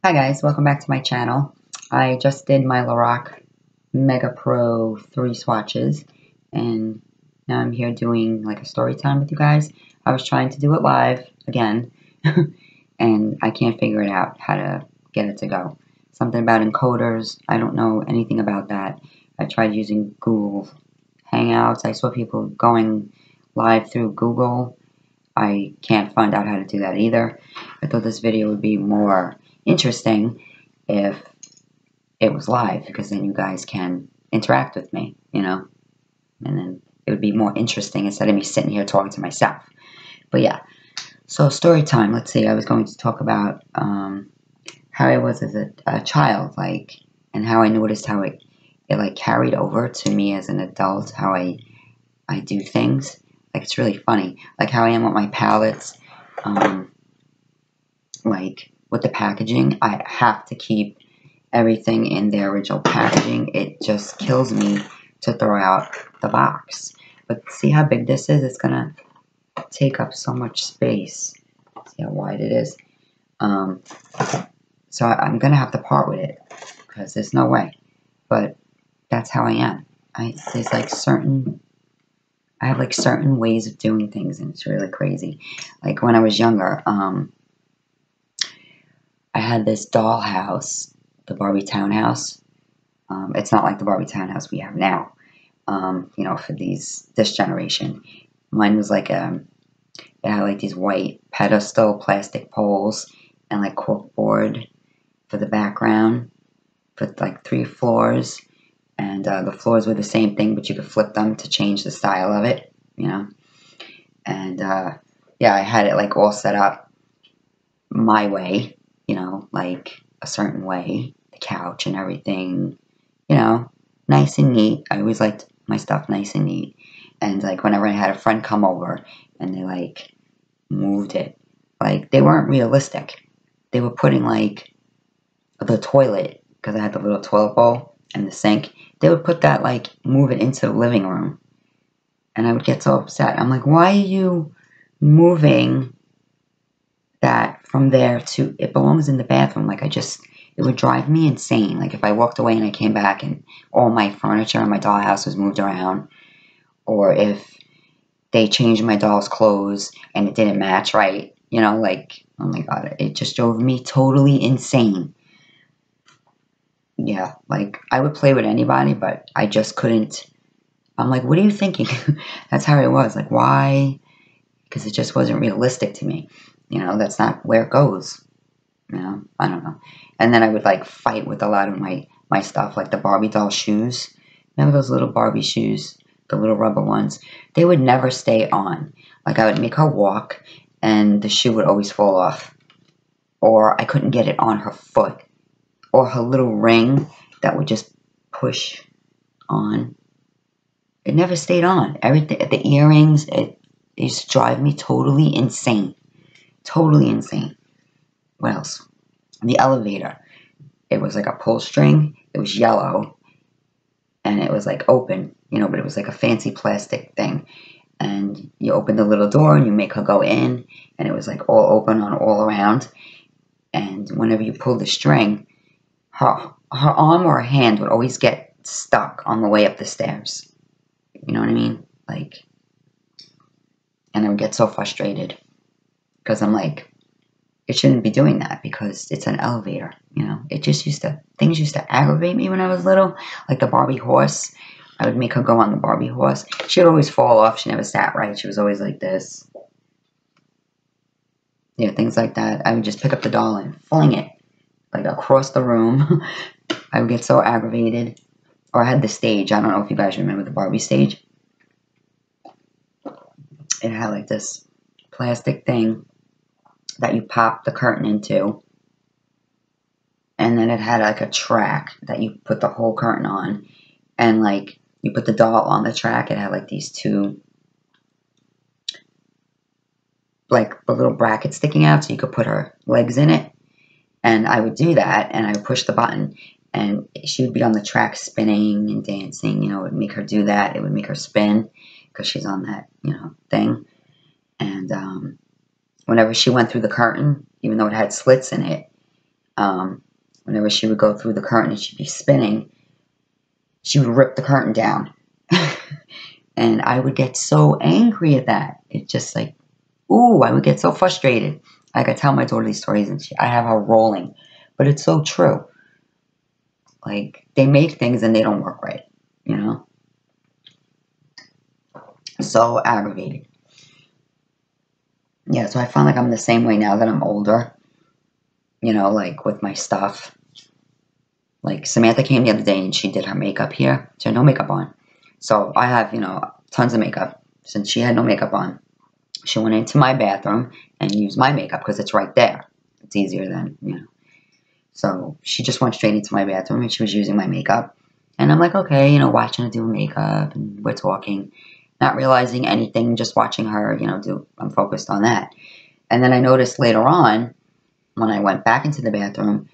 Hi guys, welcome back to my channel. I just did my Lorac Mega Pro 3 swatches and now I'm here doing like a story time with you guys. I was trying to do it live again and I can't figure it out how to get it to go. Something about encoders, I don't know anything about that. I tried using Google Hangouts. I saw people going live through Google. I can't find out how to do that either. I thought this video would be more interesting if it was live, because then you guys can interact with me, and then it would be more interesting instead of me sitting here talking to myself. But yeah, so story time. Let's see, I was going to talk about how I was as a child, like, and how I noticed how it like carried over to me as an adult, how I do things. Like, it's really funny, like how I am with my palettes, like with the packaging. I have to keep everything in their original packaging. It just kills me to throw out the box. But see how big this is? It's gonna take up so much space. See how wide it is? So I'm gonna have to part with it because there's no way. But that's how I am. There's like I have like certain ways of doing things, and it's really crazy. Like when I was younger, I had this dollhouse, the Barbie townhouse. It's not like the Barbie townhouse we have now, for this generation. Mine was like it had like these white pedestal plastic poles and like corkboard for the background, for like 3 floors. And the floors were the same thing, but you could flip them to change the style of it, And yeah, I had it like all set up my way, like a certain way, the couch and everything, nice and neat. I always liked my stuff nice and neat. And like whenever I had a friend come over and they like moved it, like they weren't realistic. They were putting like the toilet, because I had the little toilet bowl and the sink. They would put that, like, move it into the living room. And I would get so upset. I'm like, why are you moving that from there to, it belongs in the bathroom? Like, it would drive me insane. Like, if I walked away and I came back and all my furniture in my dollhouse was moved around, or if they changed my doll's clothes and it didn't match right, like, oh my God, it just drove me totally insane. Yeah, like, I would play with anybody, but I just couldn't. I'm like, what are you thinking? That's how it was. Like, why? Because it just wasn't realistic to me. That's not where it goes. I don't know. And then I would, like, fight with a lot of my stuff, like the Barbie doll shoes. Remember those little Barbie shoes? The little rubber ones? They would never stay on. Like, I would make her walk, and the shoe would always fall off. Or I couldn't get it on her foot. Or her little ring that would just push on. It never stayed on. Everything, the earrings, it used to drive me totally insane. Totally insane. What else? The elevator. It was like a pull string. It was yellow. And it was like open, but it was like a fancy plastic thing. And you open the little door and you make her go in. And it was like all open on all around. And whenever you pulled the string, her arm or her hand would always get stuck on the way up the stairs. You know what I mean? Like, and I would get so frustrated because I'm like, it shouldn't be doing that because it's an elevator, It just things used to aggravate me when I was little. Like the Barbie horse. I would make her go on the Barbie horse. She would always fall off. She never sat right. She was always like this. Yeah, things like that. I would just pick up the doll and fling it like across the room. I would get so aggravated. Or I had the stage. I don't know if you guys remember the Barbie stage. It had like this plastic thing that you pop the curtain into. And then it had like a track that you put the whole curtain on. And like you put the doll on the track. It had like these two, like a little bracket sticking out so you could put her legs in it. And I would do that, and I would push the button, and she would be on the track spinning and dancing. It would make her do that. It would make her spin because she's on that, thing. And whenever she went through the curtain, even though it had slits in it, Whenever she would go through the curtain and she'd be spinning, she would rip the curtain down. And I would get so angry at that. It's just like, ooh, I would get so frustrated. Like, I tell my daughter these stories and I have her rolling. But it's so true. Like, they make things and they don't work right, you know? So aggravated. Yeah, so I find like I'm the same way now that I'm older. You know, like with my stuff. Like, Samantha came the other day and she did her makeup here. She had no makeup on. So I have, you know, tons of makeup. Since she had no makeup on, she went into my bathroom and used my makeup because it's right there. It's easier than, you know. So she just went straight into my bathroom and she was using my makeup. And I'm like, okay, you know, watching her do makeup and we're talking. Not realizing anything, just watching her, you know, I'm focused on that. And then I noticed later on, when I went back into the bathroom,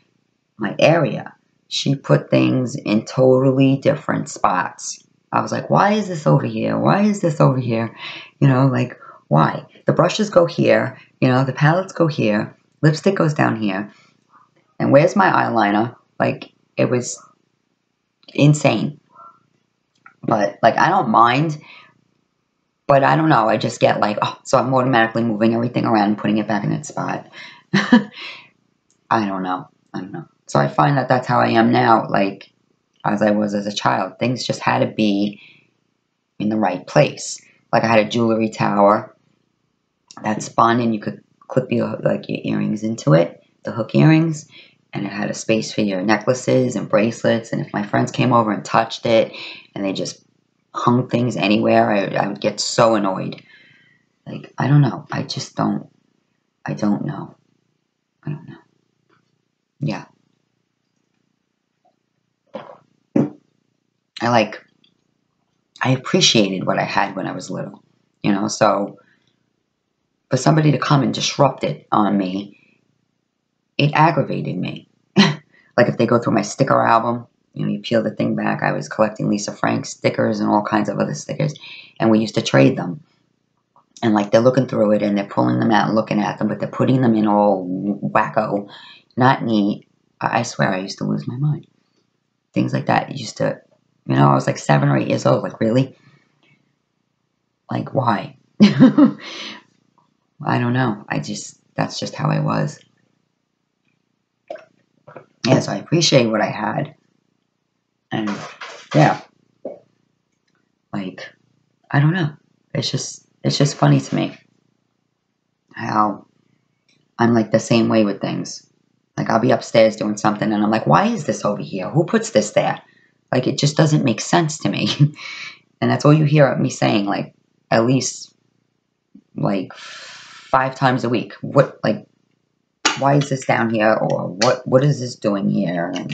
my area, she put things in totally different spots. I was like, why is this over here? Why is this over here? You know, like, why? The brushes go here, you know, the palettes go here, lipstick goes down here. And where's my eyeliner? Like, it was insane. But, like, I don't mind. But I don't know. I just get like, oh, so I'm automatically moving everything around and putting it back in its spot. I don't know. So I find that that's how I am now, like, as I was as a child. Things just had to be in the right place. Like, I had a jewelry tower that spun and you could clip your earrings into it, the hook earrings. And it had a space for your necklaces and bracelets. And if my friends came over and touched it and they just hung things anywhere, I would get so annoyed. Like, I don't know. I don't know. Yeah. I appreciated what I had when I was little, you know, so for somebody to come and disrupt it on me, it aggravated me. Like, if they go through my sticker album, you know, you peel the thing back. I was collecting Lisa Frank stickers and all kinds of other stickers, and we used to trade them. And, like, they're looking through it, and they're pulling them out and looking at them, but they're putting them in all wacko, not neat. I swear I used to lose my mind. Things like that used to, you know, I was like 7 or 8 years old. Like, really? Like, why? I don't know. That's just how I was. Yeah, so I appreciate what I had. And, yeah. Like, I don't know. It's just funny to me how I'm like the same way with things. Like, I'll be upstairs doing something and I'm like, why is this over here? Who puts this there? Like, it just doesn't make sense to me. And that's all you hear me saying, like, at least, like, 5 times a week. What, like, why is this down here? Or what is this doing here? And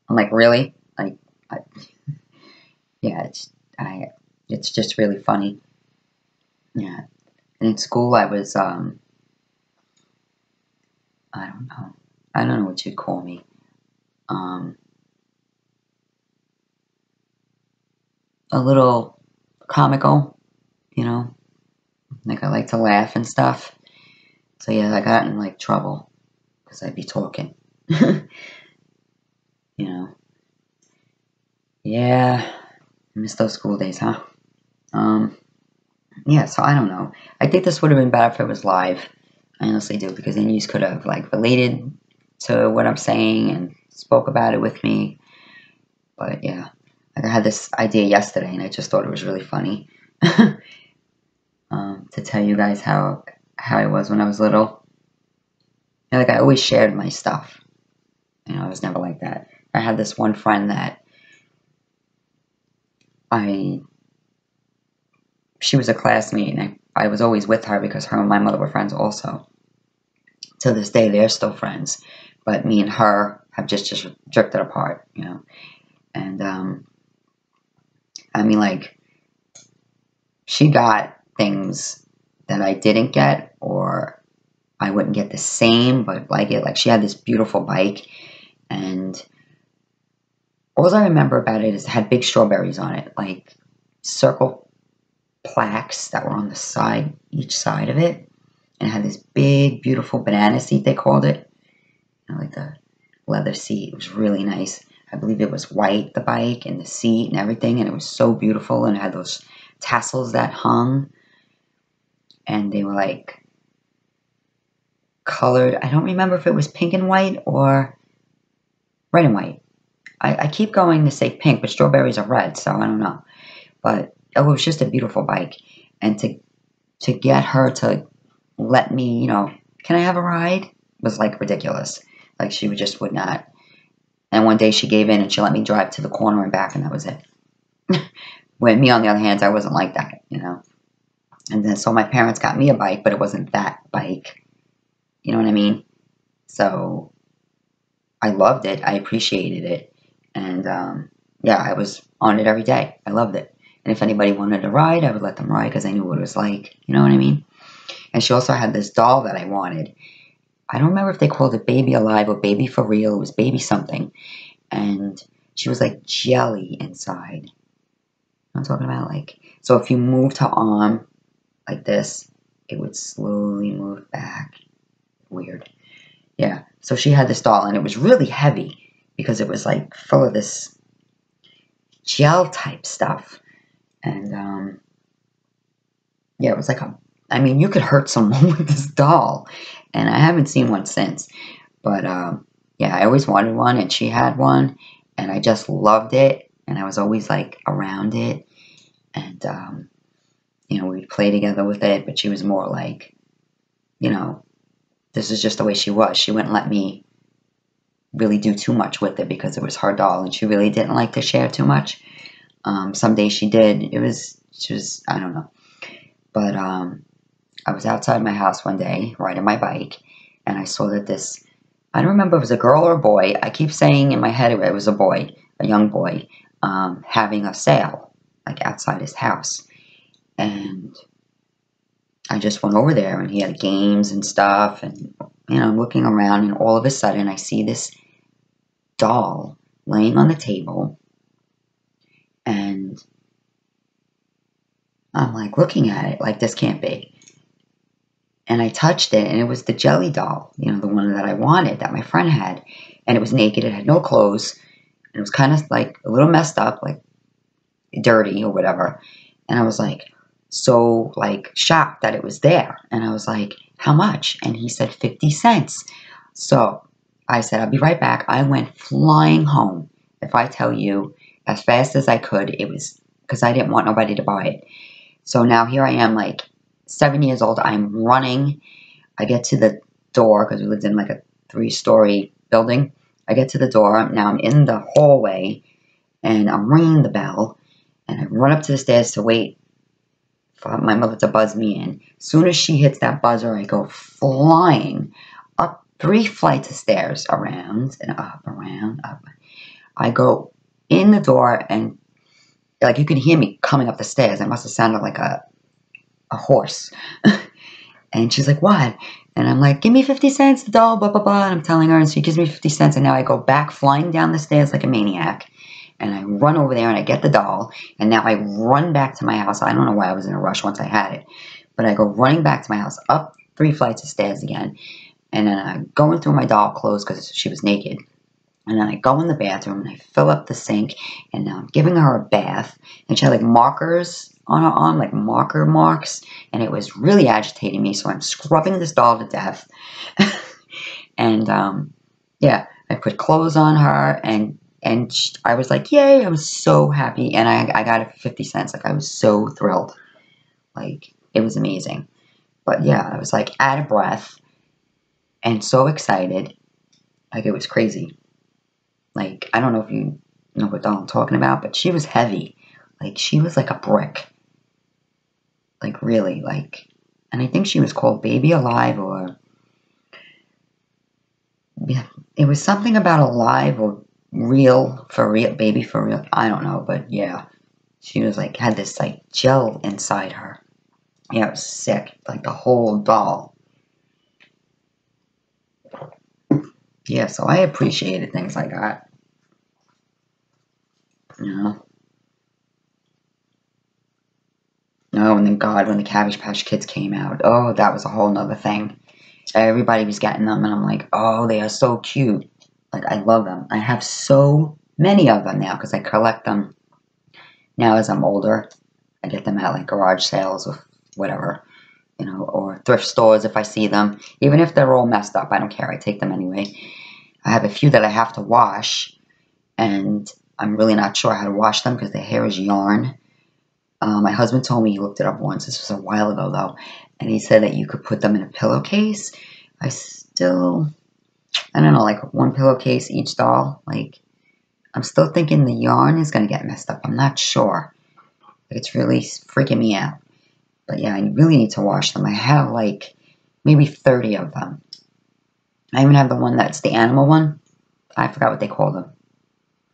I'm like, really? Like, yeah, it's just really funny. Yeah. And in school, I was, I don't know. I don't know what you'd call me. A little comical, you know? Like, I like to laugh and stuff. So, yeah, I got in, like, trouble. Because I'd be talking. You know? Yeah. I miss those school days, huh? Yeah, so I don't know. I think this would have been better if it was live. I honestly do. Because then you could have, like, related to what I'm saying and spoke about it with me. But, yeah. Like, I had this idea yesterday, and I just thought it was really funny. To tell you guys how I was when I was little. And, like, I always shared my stuff. You know, I was never like that. I had this one friend that she was a classmate, and I was always with her because her and my mother were friends also. To this day, they're still friends. But me and her have just drifted apart, you know. And, I mean, like, she got things that I didn't get, or I wouldn't get the same, but like it. Like, she had this beautiful bike, and all I remember about it is it had big strawberries on it, like circle plaques that were on the side, each side of it, and it had this big, beautiful banana seat, they called it. I like the leather seat. It was really nice. I believe it was white, the bike, and the seat and everything, and it was so beautiful, and it had those tassels that hung, and they were like colored. I don't remember if it was pink and white or red and white. I keep going to say pink, but strawberries are red, so I don't know. But it was just a beautiful bike, and to get her to let me, you know, can I have a ride, was like ridiculous. Like she just would not. And one day she gave in and she let me drive to the corner and back, and that was it. When me, on the other hand, I wasn't like that, you know. And then so my parents got me a bike, but it wasn't that bike. You know what I mean? So I loved it. I appreciated it. And yeah, I was on it every day. I loved it. And if anybody wanted to ride, I would let them ride because I knew what it was like. You know what I mean? And she also had this doll that I wanted. I don't remember if they called it Baby Alive or Baby For Real. It was Baby something. And she was like jelly inside. I'm talking about, like, so if you moved her arm like this, it would slowly move back. Weird. Yeah. So she had this doll, and it was really heavy because it was like full of this gel type stuff. And yeah, it was like I mean, you could hurt someone with this doll. And I haven't seen one since. But yeah, I always wanted one, and she had one, and I just loved it, and I was always like around it. And you know, we'd play together with it, but she was more like, you know, this is just the way she was. She wouldn't let me really do too much with it because it was her doll, and she really didn't like to share too much. Some days she did. She was, I don't know. But I was outside my house one day, riding my bike, and I saw that this, I don't remember if it was a girl or a boy. I keep saying in my head it was a boy, a young boy, having a sale, like outside his house. And I just went over there, and he had games and stuff, and, you know, I'm looking around, and all of a sudden I see this doll laying on the table, and I'm like looking at it like, this can't be. And I touched it, and it was the jelly doll, you know, the one that I wanted, that my friend had. And it was naked, it had no clothes, and it was kind of like a little messed up, like dirty or whatever. And I was like, so like shocked that it was there. And I was like, how much? And he said 50 cents. So I said, I'll be right back. I went flying home. If I tell you, as fast as I could, it was because I didn't want nobody to buy it. So now here I am, like 7 years old. I'm running. I get to the door because we lived in like a 3-story building. I get to the door. Now I'm in the hallway, and I'm ringing the bell, and I run up to the stairs to wait for my mother to buzz me in. As soon as she hits that buzzer, I go flying up 3 flights of stairs, around and up, around, up. I go in the door, and like you can hear me coming up the stairs. It must have sounded like a horse. And she's like, what? And I'm like, give me 50 cents, the doll, blah, blah, blah. And I'm telling her, and she gives me 50 cents. And now I go back flying down the stairs like a maniac. And I run over there, and I get the doll. And now I run back to my house. I don't know why I was in a rush once I had it. But I go running back to my house, up 3 flights of stairs again. And then I'm going through my doll clothes because she was naked. And then I go in the bathroom, and I fill up the sink. And now I'm giving her a bath. And she had like markers on her arm, like marker marks. And it was really agitating me. So I'm scrubbing this doll to death. And yeah, I put clothes on her, and I was like, yay, I was so happy. And I got it for 50 cents. Like, I was so thrilled. Like, it was amazing. But yeah, I was like out of breath and so excited. Like, it was crazy. Like, I don't know if you know what doll I'm talking about, but she was heavy. Like, she was like a brick. Like, really, like, and I think she was called Baby Alive, or yeah, it was something about alive or real, for real, baby for real. I don't know, but yeah, she was like, had this like gel inside her. Yeah, it was sick, like the whole doll. Yeah, so I appreciated things like that, you know. Oh, and then God, when the Cabbage Patch Kids came out, oh, that was a whole nother thing. Everybody was getting them, and I'm like, oh, they are so cute. Like, I love them. I have so many of them now because I collect them now as I'm older. I get them at like garage sales or whatever, you know, or thrift stores if I see them. Even if they're all messed up, I don't care. I take them anyway. I have a few that I have to wash, and I'm really not sure how to wash them because their hair is yarn. My husband told me, he looked it up once, this was a while ago though, and he said that you could put them in a pillowcase. I don't know, like one pillowcase each doll. Like, I'm still thinking the yarn is going to get messed up. I'm not sure. It's really freaking me out. But yeah, I really need to wash them. I have like maybe 30 of them. I even have the one that's the animal one. I forgot what they call them.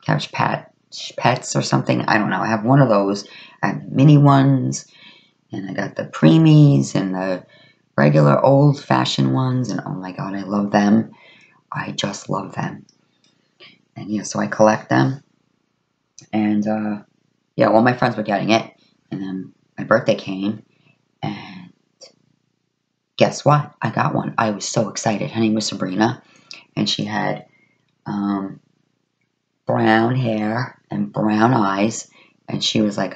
Couch pets or something. I don't know. I have one of those. I have mini ones. And I got the preemies and the regular old-fashioned ones. And oh my god, I love them. I just love them. And yeah, so I collect them. And yeah, all my friends were getting it. And then my birthday came. And guess what? I got one. I was so excited. Her name was Sabrina. And she had brown hair and brown eyes. And she was like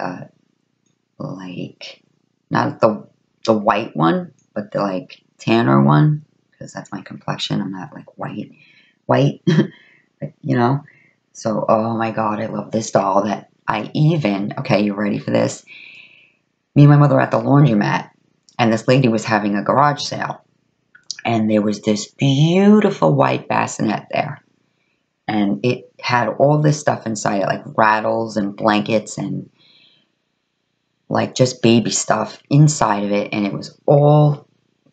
not the white one, but the like tanner one. Because that's my complexion. I'm not like white. You know? So, oh my god, I love this doll that okay, you ready for this? Me and my mother were at the laundromat, and this lady was having a garage sale. And there was this beautiful white bassinet there. And it had all this stuff inside it, like rattles and blankets and like just baby stuff inside of it. And it was all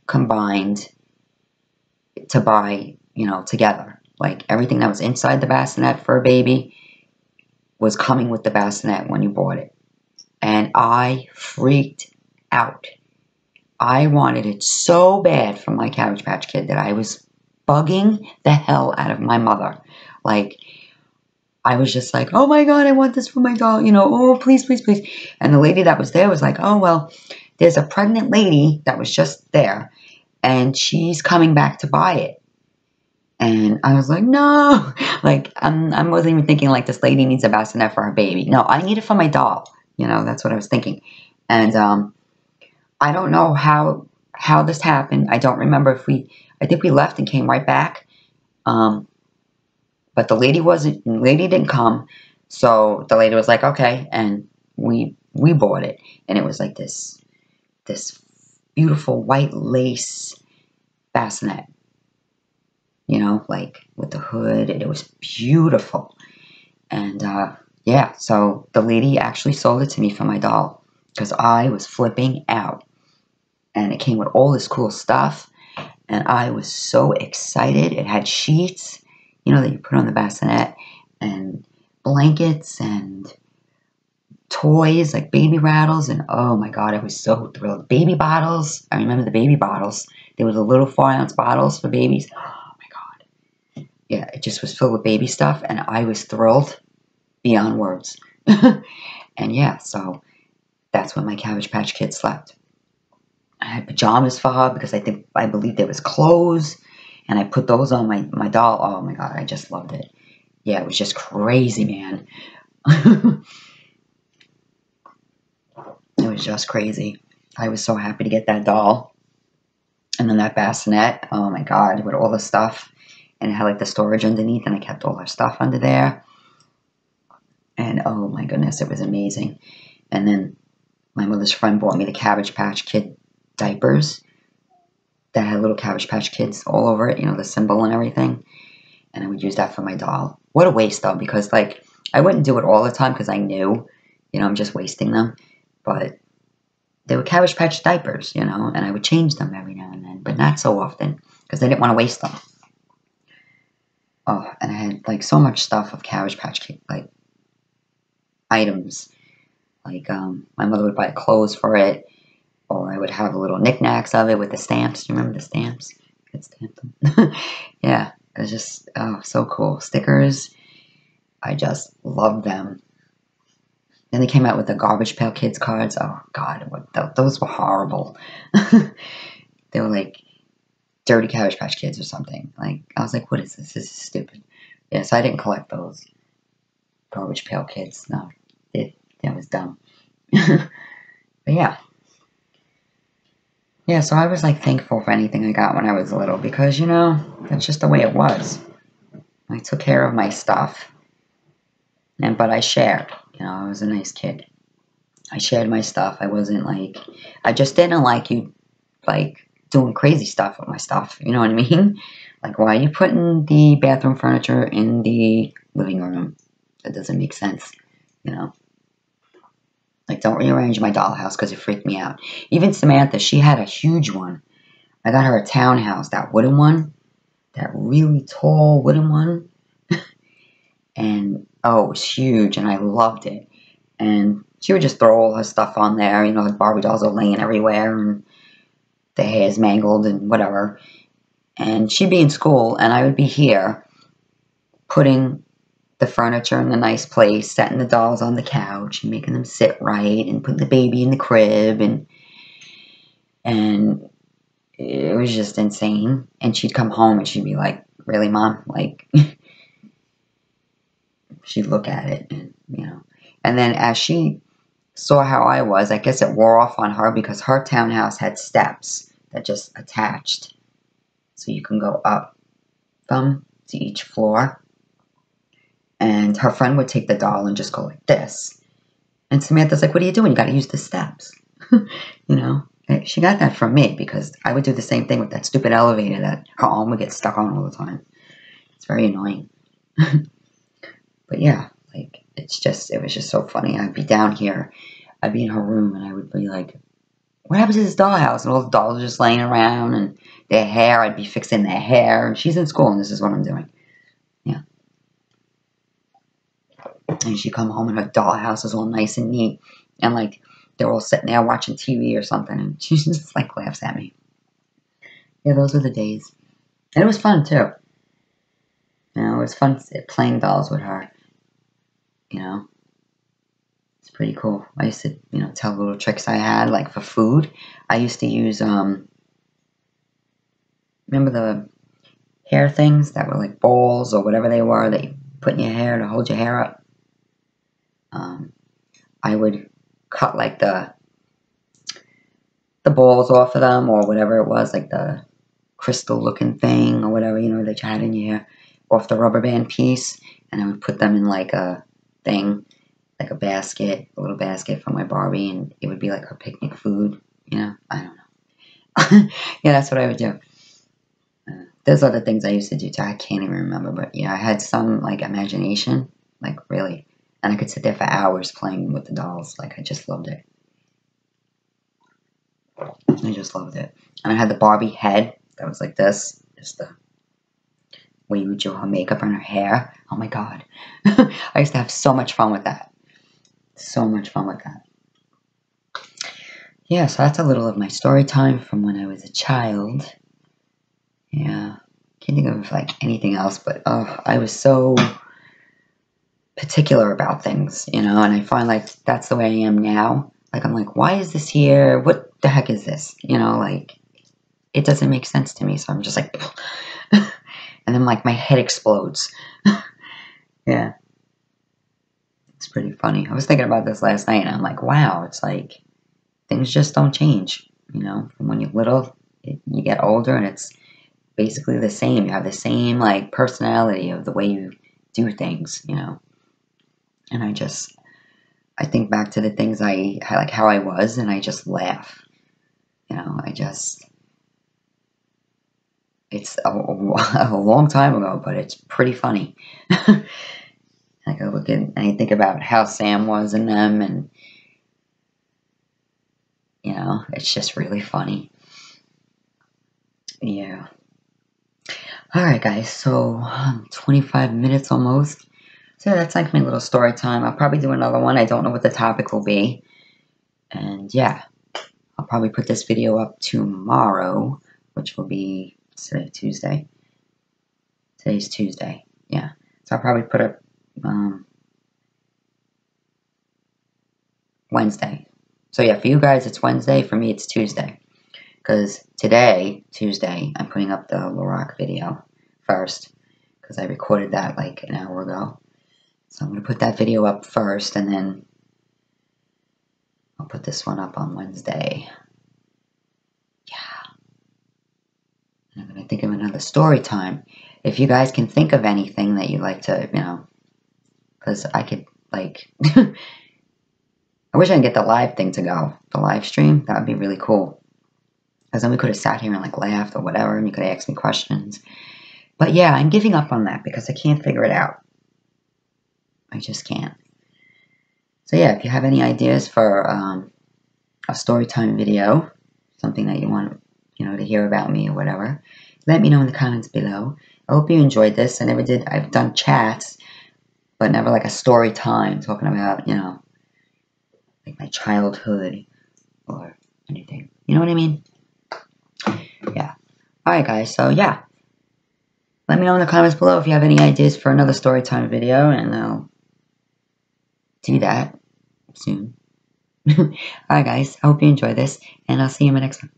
combined to buy, you know, together. Like everything that was inside the bassinet for a baby was coming with the bassinet when you bought it. And I freaked out. I wanted it so bad from my Cabbage Patch Kid that I was bugging the hell out of my mother. Like, I was just like, oh my god, I want this for my doll, you know, oh, please, please, please. And the lady that was there was like, oh, well, there's a pregnant lady that was just there, and she's coming back to buy it. And I was like, no. Like, I wasn't even thinking, like, this lady needs a bassinet for her baby. No, I need it for my doll. You know, that's what I was thinking. And I don't know how this happened. I don't remember if I think we left and came right back. But the lady didn't come. So the lady was like, okay. And we bought it. And it was like this beautiful white lace bassinet. You know, like with the hood. And it was beautiful. And yeah, so the lady actually sold it to me for my doll. Because I was flipping out. And it came with all this cool stuff. And I was so excited. It had sheets, you know, that you put on the bassinet. And blankets and toys like baby rattles. And oh my god, I was so thrilled. Baby bottles. I remember the baby bottles. There were the little 4-ounce bottles for babies. Oh my god. Yeah, it just was filled with baby stuff. And I was thrilled beyond words. And yeah, so that's when my Cabbage Patch Kid slept. I had pajamas for her because I believe there was clothes, and I put those on my doll. Oh my god, I just loved it. Yeah, it was just crazy, man. It was just crazy. I was so happy to get that doll. And then that bassinet, oh my god, with all the stuff. And it had like the storage underneath, and I kept all her stuff under there. And oh my goodness, it was amazing. And then my mother's friend bought me the Cabbage Patch Kid diapers that had little Cabbage Patch Kids all over it, you know, the symbol and everything. And I would use that for my doll. What a waste, though, because, like, I wouldn't do it all the time because I knew, you know, I'm just wasting them. But they were Cabbage Patch diapers, you know, and I would change them every now and then, but not so often because I didn't want to waste them. Oh, and I had, like, so much stuff of Cabbage Patch Kid, like, items. Like, my mother would buy clothes for it. Or I would have little knickknacks of it with the stamps. Do you remember the stamps? I'd stamp them. Yeah, it was just, oh, so cool. Stickers, I just loved them. Then they came out with the Garbage Pail Kids cards. Oh, God, those were horrible. They were like Dirty Cabbage Patch Kids or something. Like, I was like, what is this? This is stupid. Yeah, so I didn't collect those Garbage Pail Kids. No, that was dumb. But yeah. Yeah, so I was like thankful for anything I got when I was little because, you know, that's just the way it was. I took care of my stuff, but I shared. You know, I was a nice kid. I shared my stuff. I wasn't like, I just didn't like you, like, doing crazy stuff with my stuff. You know what I mean? Like, why are you putting the bathroom furniture in the living room? That doesn't make sense, you know? Like, don't rearrange my dollhouse because it freaked me out. Even Samantha, she had a huge one. I got her a townhouse, that wooden one. That really tall wooden one. And, oh, it was huge, and I loved it. And she would just throw all her stuff on there. You know, the Barbie dolls are laying everywhere, and the hair's mangled and whatever. And she'd be in school, and I would be here putting the furniture in a nice place, setting the dolls on the couch, and making them sit right, and putting the baby in the crib, and it was just insane. And she'd come home, and she'd be like, really, Mom? Like, she'd look at it, and, you know. And then as she saw how I was, I guess it wore off on her because her townhouse had steps that just attached. So you can go up them to each floor. And her friend would take the doll and just go like this. And Samantha's like, what are you doing? You got to use the steps. You know? She got that from me because I would do the same thing with that stupid elevator that her arm would get stuck on all the time. It's very annoying. But yeah, like, it was just so funny. I'd be down here. I'd be in her room and I would be like, what happened to this dollhouse? And all the dolls are just laying around and their hair, I'd be fixing their hair. And she's in school and this is what I'm doing. Yeah. And she'd come home and her dollhouse is all nice and neat. And like, they're all sitting there watching TV or something. And she just like laughs at me. Yeah, those were the days. And it was fun too. You know, it was fun playing dolls with her. You know. It's pretty cool. I used to, you know, tell little tricks I had, like for food. I used to use, remember the hair things that were like balls or whatever they were that you put in your hair to hold your hair up? I would cut like the balls off of them or whatever it was, like the crystal looking thing or whatever, you know, that you had in your hair, off the rubber band piece, and I would put them in like a thing, like a basket, a little basket for my Barbie, and it would be like her picnic food, you know? I don't know. Yeah, that's what I would do. There's other things I used to do too. I can't even remember, but yeah, I had some like imagination, like really, and I could sit there for hours playing with the dolls. Like, I just loved it. I just loved it. And I had the Barbie head that was like this, just the way you would do her makeup and her hair. Oh my god. I used to have so much fun with that. So much fun with that. Yeah, so that's a little of my story time from when I was a child. Yeah. Can't think of like anything else, but I was so particular about things, you know, and I find like that's the way I am now. Like, I'm like, why is this here? What the heck is this? You know, like, it doesn't make sense to me, so I'm just like, and then like my head explodes. Yeah. It's pretty funny. I was thinking about this last night, and I'm like, wow, it's like, things just don't change, you know, from when you're little, you get older, and it's basically the same. You have the same, like, personality of the way you do things, you know, and I think back to the things like how I was, and I just laugh, you know, it's a long time ago, but it's pretty funny. Like, I look at, and I think about how Sam was in them, and, you know, it's just really funny. Yeah. Alright, guys, so 25 minutes almost. So that's like my little story time. I'll probably do another one. I don't know what the topic will be. And yeah, I'll probably put this video up tomorrow, which will be today, Tuesday. Today's Tuesday. Yeah. So I'll probably put up Wednesday. So yeah, for you guys it's Wednesday. For me it's Tuesday. because today, Tuesday, I'm putting up the Larock video first, because I recorded that like an hour ago. So I'm going to put that video up first, and then I'll put this one up on Wednesday. Yeah. And I'm going to think of another story time. If you guys can think of anything that you'd like to, you know, because I could, like, I wish I could get the live thing to go. The live stream, that would be really cool. Because then we could have sat here and, like, laughed or whatever, and you could ask me questions. But yeah, I'm giving up on that because I can't figure it out. I just can't. So yeah, if you have any ideas for a story time video, something that you want, you know, to hear about me or whatever, let me know in the comments below. I hope you enjoyed this. I've done chats, but never like a story time talking about, you know, like my childhood or anything. You know what I mean? Yeah. Alright guys, so yeah. Let me know in the comments below if you have any ideas for another story time video, and I'll do that soon. Alright guys, I hope you enjoyed this, and I'll see you in my next one.